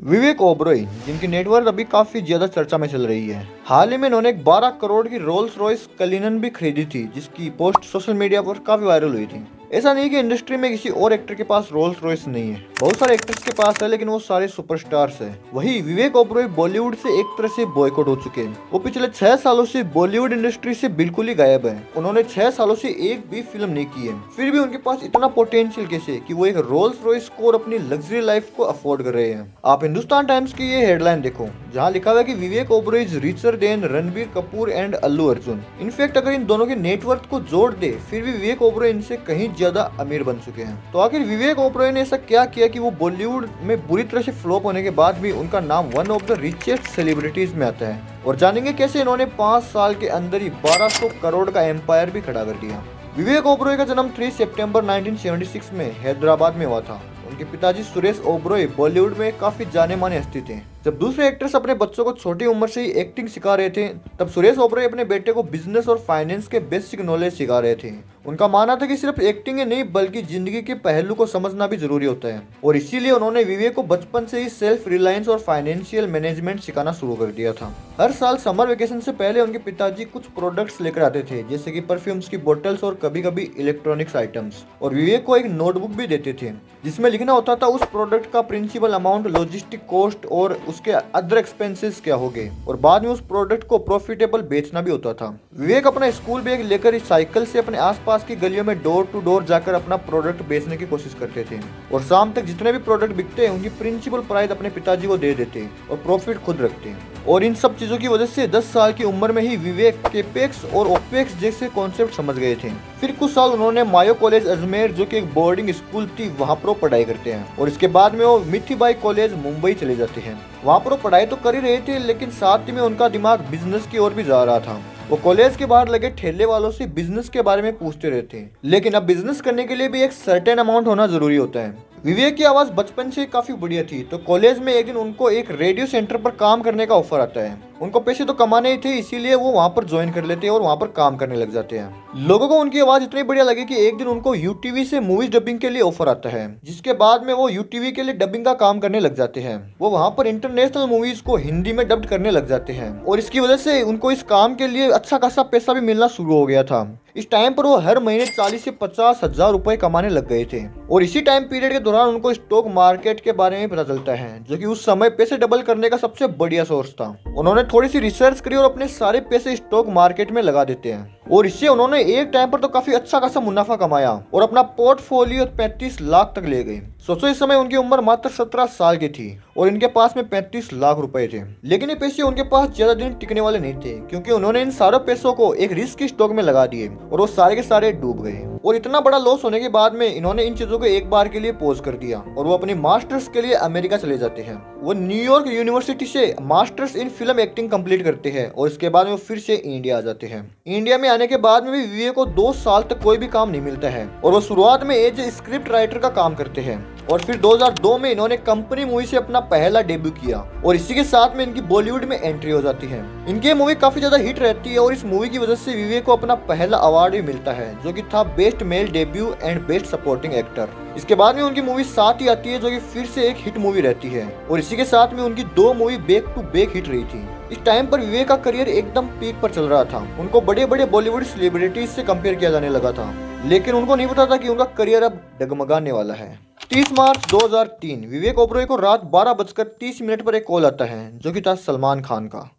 विवेक ओबरॉय, जिनकी नेटवर्थ अभी काफी ज्यादा चर्चा में चल रही है। हाल ही में इन्होंने 12 करोड़ की रोल्स रॉयस कलिनन भी खरीदी थी, जिसकी पोस्ट सोशल मीडिया पर काफी वायरल हुई थी। ऐसा नहीं कि इंडस्ट्री में किसी और एक्टर के पास रोल्स रॉयस नहीं है, बहुत सारे एक्टर्स के पास है, लेकिन वो सारे सुपरस्टार्स हैं। वही विवेक ओबरॉय बॉलीवुड से एक तरह से बॉयकॉट हो चुके हैं। वो पिछले 6 सालों से बॉलीवुड इंडस्ट्री से बिल्कुल ही गायब है। उन्होंने 6 सालों से एक भी फिल्म नहीं की है, फिर भी उनके पास इतना पोटेंशियल कैसे कि वो एक रोल्स रॉयस को और अपनी लग्जरी लाइफ को अफोर्ड कर रहे हैं। आप हिंदुस्तान टाइम्स की ये हेडलाइन देखो, जहाँ लिखा हुआ है कि Vivek Oberoi is richer than Ranbir Kapoor and Allu Arjun. In fact अगर इन दोनों के नेटवर्थ को जोड़ दे, फिर भी विवेक ओबरॉय इनसे कहीं ज्यादा अमीर बन चुके हैं। तो आखिर विवेक ओबरॉय ने ऐसा क्या किया कि वो बॉलीवुड में बुरी तरह से फ्लॉप होने के बाद भी उनका नाम one of the richest celebrities में आता है, और जानेंगे कैसे इन्होंने 5 साल के अंदर ही 1200 करोड़ का एम्पायर भी खड़ा कर दिया। विवेक ओबरॉय का जन्म 3 सितंबर 1976 में हैदराबाद में हुआ था। उनके पिताजी सुरेश ओबरॉय बॉलीवुड में काफी जाने माने हस्ती थे। जब दूसरे एक्टर्स अपने बच्चों को छोटी उम्र से ही एक्टिंग सिखा रहे थे, तब सुरेश ओबरॉय अपने बेटे को बिजनेस और फाइनेंस के बेसिक नॉलेज सिखा रहे थे। उनका मानना था कि सिर्फ एक्टिंग ही नहीं, बल्कि जिंदगी के पहलू को समझना भी जरूरी होता है, और इसीलिए उन्होंने विवेक को बचपन से ही सेल्फ रिलायंस और फाइनेंशियल मैनेजमेंट सिखाना शुरू कर दिया था। हर साल समर वेकेशन से पहले उनके पिताजी कुछ प्रोडक्ट्स लेकर आते थे, जैसे कि परफ्यूम्स की बोतल्स और कभी कभी इलेक्ट्रॉनिक्स आइटम्स, और विवेक को एक नोटबुक भी देते थे जिसमें लिखना होता था उस प्रोडक्ट का प्रिंसिपल अमाउंट, लॉजिस्टिक कॉस्ट और उसके अदर एक्सपेंसेस क्या होंगे, और बाद में उस प्रोडक्ट को प्रॉफिटेबल बेचना भी होता था। विवेक अपना स्कूल बैग लेकर इस साइकिल से अपने आसपास की गलियों में डोर टू डोर जाकर अपना प्रोडक्ट बेचने की कोशिश करते थे, और शाम तक जितने भी प्रोडक्ट बिकते उनकी प्रिंसिपल प्राइस अपने पिताजी को दे देते और प्रॉफिट खुद रखते। और इन सब चीजों की वजह से 10 साल की उम्र में ही विवेक केपेक्स और ओपेक्स जैसे कॉन्सेप्ट समझ गए थे। फिर कुछ साल उन्होंने मायो कॉलेज अजमेर, जो कि एक बोर्डिंग स्कूल थी, वहाँ पर पढ़ाई करते हैं, और इसके बाद में वो मिठीबाई कॉलेज मुंबई चले जाते हैं। वहाँ पर वो पढ़ाई तो कर ही रहे थे, लेकिन साथ ही में उनका दिमाग बिजनेस की ओर भी जा रहा था। वो कॉलेज के बाहर लगे ठेले वालों से बिजनेस के बारे में पूछते रहते, लेकिन अब बिजनेस करने के लिए भी एक सर्टेन अमाउंट होना जरूरी होता है। विवेक की आवाज बचपन से काफी बढ़िया थी, तो कॉलेज में एक दिन उनको एक रेडियो सेंटर पर काम करने का ऑफर आता है। उनको पैसे तो कमाने ही थे, इसीलिए वो वहाँ पर ज्वाइन कर लेते हैं और वहाँ पर काम करने लग जाते हैं। लोगों को उनकी आवाज इतनी बढ़िया लगी कि एक दिन उनको यूटीवी से मूवीज डबिंग के लिए ऑफर आता है, जिसके बाद में वो यूटीवी के लिए डबिंग का काम करने लग जाते हैं। वो वहाँ पर इंटरनेशनल मूवीज को हिंदी में डब्ड करने लग जाते हैं, और इसकी वजह से उनको इस काम के लिए अच्छा खासा पैसा भी मिलना शुरू हो गया था। इस टाइम पर वो हर महीने 40 से 50 हजार रुपए कमाने लग गए थे, और इसी टाइम पीरियड के दौरान उनको स्टॉक मार्केट के बारे में पता चलता है, जो कि उस समय पैसे डबल करने का सबसे बढ़िया सोर्स था। उन्होंने थोड़ी सी रिसर्च करी और अपने सारे पैसे स्टॉक मार्केट में लगा देते हैं, और इससे उन्होंने एक टाइम पर तो काफी अच्छा खासा मुनाफा कमाया और अपना पोर्टफोलियो 35 लाख तक ले गए। सोचो, इस समय उनकी उम्र मात्र 17 साल की थी और इनके पास में 35 लाख रुपए थे। लेकिन ये पैसे उनके पास ज्यादा दिन टिकने वाले नहीं थे, क्योंकि उन्होंने इन सारे पैसों को एक रिस्क स्टॉक में लगा दिए और वो सारे के सारे डूब गए। और इतना बड़ा लॉस होने के बाद में इन्होंने इन चीजों को एक बार के लिए पॉज कर दिया, और वो अपने मास्टर्स के लिए अमेरिका चले जाते हैं। वो न्यूयॉर्क यूनिवर्सिटी से masters in film acting complete करते हैं, और इसके बाद में वो फिर से इंडिया आ जाते हैं। इंडिया में आने के बाद में भी विवेक को 2 साल तक कोई भी काम नहीं मिलता है, और वो शुरुआत में एज ए स्क्रिप्ट राइटर का काम करते हैं, और फिर 2002 में इन्होंने कंपनी मूवी से अपना पहला डेब्यू किया, और इसी के साथ में इनकी बॉलीवुड में एंट्री हो जाती है। इनकी मूवी काफी ज्यादा हिट रहती है, और इस मूवी की वजह से विवेक को अपना पहला अवार्ड भी मिलता है, जो कि था best male debut and best supporting actor. इसके बाद में उनकी मूवी साथ ही आती है, जो कि फिर से एक हिट मूवी रहती है, और इसी के साथ में उनकी 2 movie back to back hit रही थी। इस टाइम पर विवेक का करियर एकदम पीक पर चल रहा था। उनको बड़े बड़े बॉलीवुड सेलिब्रिटीज से कंपेयर किया जाने लगा था, लेकिन उनको नहीं पता था कि उनका करियर अब डगमगाने वाला है। 30 मार्च 2003 विवेक ओबरॉय को रात 12:30 पर एक कॉल आता है, जो कि था सलमान खान का।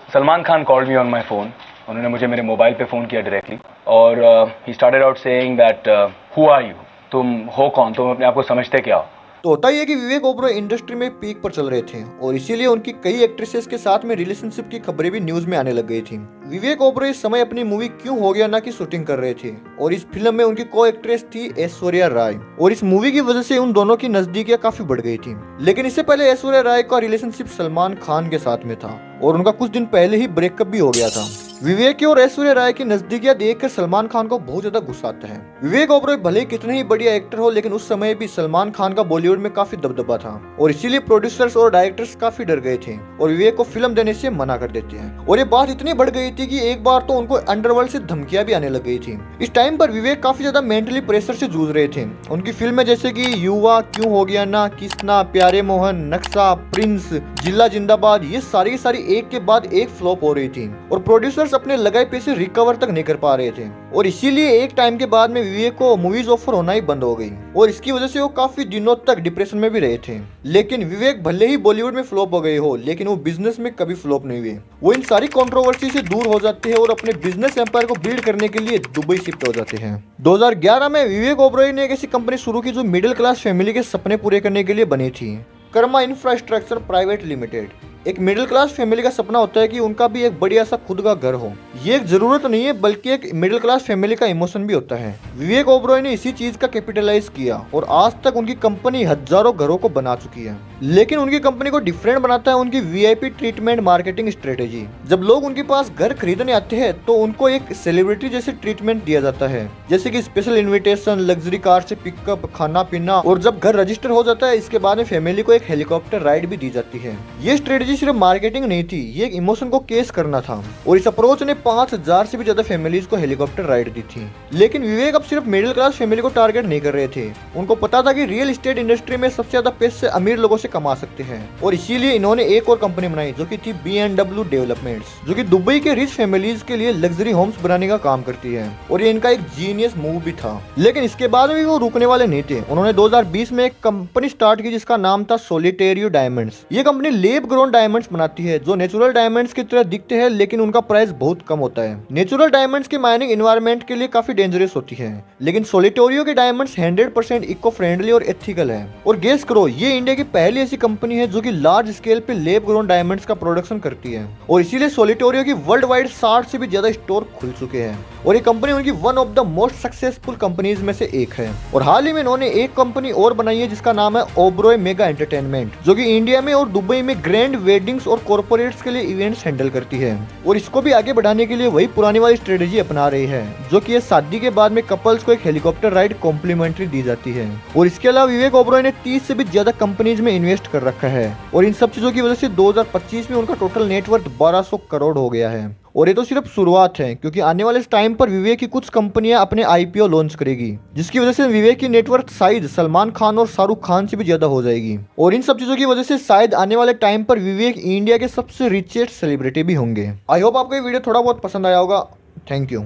Salman Khan called me on my phone. उन्होंने मुझे मेरे मोबाइल पे फ़ोन किया डायरेक्टली, और he started out saying that who are you, तुम हो कौन, तुम अपने आप को समझते क्या हो। तो होता ही है कि विवेक ओबरॉय इंडस्ट्री में पीक पर चल रहे थे, और इसीलिए उनकी कई एक्ट्रेसेस के साथ में रिलेशनशिप की खबरें भी न्यूज में आने लग गई थी। विवेक ओबरॉय इस समय अपनी मूवी क्यों हो गया ना की शूटिंग कर रहे थे, और इस फिल्म में उनकी को एक्ट्रेस थी ऐश्वर्या राय, और इस मूवी की वजह से उन दोनों की नजदीकियां काफी बढ़ गई थी। लेकिन इससे पहले ऐश्वर्या राय का रिलेशनशिप सलमान खान के साथ में था, और उनका कुछ दिन पहले ही ब्रेकअप भी हो गया था। विवेक की और ऐश्वर्या राय की नजदीकियां देखकर सलमान खान को बहुत ज्यादा गुस्सा आता है। विवेक ओबरॉय भले ही कितने ही बढ़िया एक्टर हो, लेकिन उस समय भी सलमान खान का बॉलीवुड में काफी दबदबा था और इसीलिए प्रोड्यूसर्स और डायरेक्टर्स काफी डर गए थे और विवेक को फिल्म देने से मना कर देते हैं। और ये बात इतनी बढ़ गई थी कि एक बार तो उनको अंडरवर्ल्ड से धमकियां भी आने लग गई थी। इस टाइम पर विवेक काफी ज्यादा मेंटली प्रेशर से जूझ रहे थे। उनकी फिल्में जैसे कि युवा, क्यों हो गया ना, किसना, प्यारे मोहन, नक्शा, प्रिंस, जिला जिंदाबाद, ये सारी की सारी एक के बाद एक फ्लॉप हो रही थी और प्रोड्यूसर्स अपने लगाए पैसे रिकवर तक नहीं कर पा रहे थे और इसीलिए एक टाइम के बाद में विवेक को मूवीज ऑफर होना ही बंद हो गई और इसकी वजह से वो काफी दिनों तक डिप्रेशन में भी रहे थे। लेकिन विवेक भले ही बॉलीवुड में फ्लॉप हो गए हो, लेकिन वो बिजनेस में कभी फ्लॉप नहीं हुए। वो इन सारी कंट्रोवर्सी से दूर हो जाते हैं और अपने बिजनेस एम्पायर को बिल्ड करने के लिए दुबई शिफ्ट हो जाते हैं। 2011 में विवेक ओबरॉय ने एक ऐसी कंपनी शुरू की जो मिडिल क्लास फैमिली के सपने पूरे करने के लिए बनी थी, कर्मा इंफ्रास्ट्रक्चर प्राइवेट लिमिटेड। एक मिडिल क्लास फैमिली का सपना होता है कि उनका भी एक बढ़िया सा खुद का घर हो। ये एक जरूरत नहीं है, बल्कि एक मिडिल क्लास फैमिली का इमोशन भी होता है। विवेक ओबरॉय ने इसी चीज का कैपिटलाइज किया और आज तक उनकी कंपनी हजारों घरों को बना चुकी है। लेकिन उनकी कंपनी को डिफरेंट बनाता है उनकी वीआईपी ट्रीटमेंट मार्केटिंग स्ट्रेटेजी। जब लोग उनके पास घर खरीदने आते हैं तो उनको एक सेलिब्रिटी जैसे ट्रीटमेंट दिया जाता है, जैसे कि स्पेशल इन्विटेशन, लग्जरी कार से पिकअप, खाना पीना, और जब घर रजिस्टर हो जाता है इसके बाद में फैमिली को एक हेलीकॉप्टर राइड भी दी जाती है। ये स्ट्रेटेजी सिर्फ मार्केटिंग नहीं थी, ये एक इमोशन को केस करना था और इस अप्रोच ने 5000 से भी ज्यादा फैमिलीज को हेलीकॉप्टर राइड दी थी। लेकिन विवेक अब सिर्फ मिडिल क्लास फैमिली को टारगेट नहीं कर रहे थे। उनको पता था कि रियल एस्टेट इंडस्ट्री में सबसे ज्यादा पैसे अमीर लोगों से कमा सकते हैं और इसीलिए इन्होंने एक और कंपनी बनाई जो कि थी B&W डेवलपमेंट्स, जो कि दुबई के रिच फैमिलीज के लिए लग्जरी होम्स बनाने का काम करती है और ये इनका एक जीनियस मूव भी था। लेकिन इसके बाद भी वो रुकने वाले नहीं थे। उन्होंने 2020 में एक कंपनी स्टार्ट की जिसका नाम था सोलिटेरियो डायमंड्स। ये कंपनी लैब ग्रोन डायमंड्स बनाती है जो नेचुरल डायमंड्स की तरह दिखते हैं, लेकिन उनका प्राइस बहुत कम होता है। नेचुरल डायमंड्स की माइनिंग एनवायरनमेंट के लिए काफी डेंजरस होती है, लेकिन सोलिटेरियो के डायमंड्स 100% इको फ्रेंडली और एथिकल है। और गेस करो, ये इंडिया की पहली ऐसी कंपनी है जो कि लार्ज स्केल पे लैब ग्रोन डायमंड्स का प्रोडक्शन करती है और इसीलिए सोलिटेरियो की वर्ल्ड वाइड 60 से भी ज्यादा स्टोर खुल चुके हैं और ये कंपनी उनकी one of the most successful companies में से एक है। और हाल ही में इन्होंने एक कंपनी और बनाई है जिसका नाम है ओबरॉय मेगा एंटरटेनमेंट, जो कि इंडिया में और दुबई में ग्रैंड वेडिंग्स और कॉर्पोरेट्स के लिए इवेंट्स हैंडल करती है और इसको भी आगे बढ़ाने के लिए वही पुरानी वाली स्ट्रेटेजी अपना रही है, जो कि शादी के बाद में कपल्स को एक हेलीकॉप्टर राइड कॉम्प्लीमेंट्री दी जाती है। और इसके अलावा विवेक ओबरॉय ने 30 से भी ज्यादा कंपनीज में इन्वेस्ट कर रखा है और इन सब चीजों की वजह से 2025 में उनका टोटल नेटवर्थ 1200 करोड़ हो गया है। और ये तो सिर्फ शुरुआत है, क्योंकि आने वाले टाइम पर विवेक की कुछ कंपनियां अपने आईपीओ लॉन्च करेगी, जिसकी वजह से विवेक की नेटवर्थ साइज सलमान खान और शाहरुख खान से भी ज्यादा हो जाएगी। और इन सब चीजों की वजह से शायद आने वाले टाइम पर विवेक इंडिया के सबसे रिचेस्ट सेलिब्रिटी भी होंगे। आई होप आपको ये वीडियो थोड़ा बहुत पसंद आया होगा। Thank you.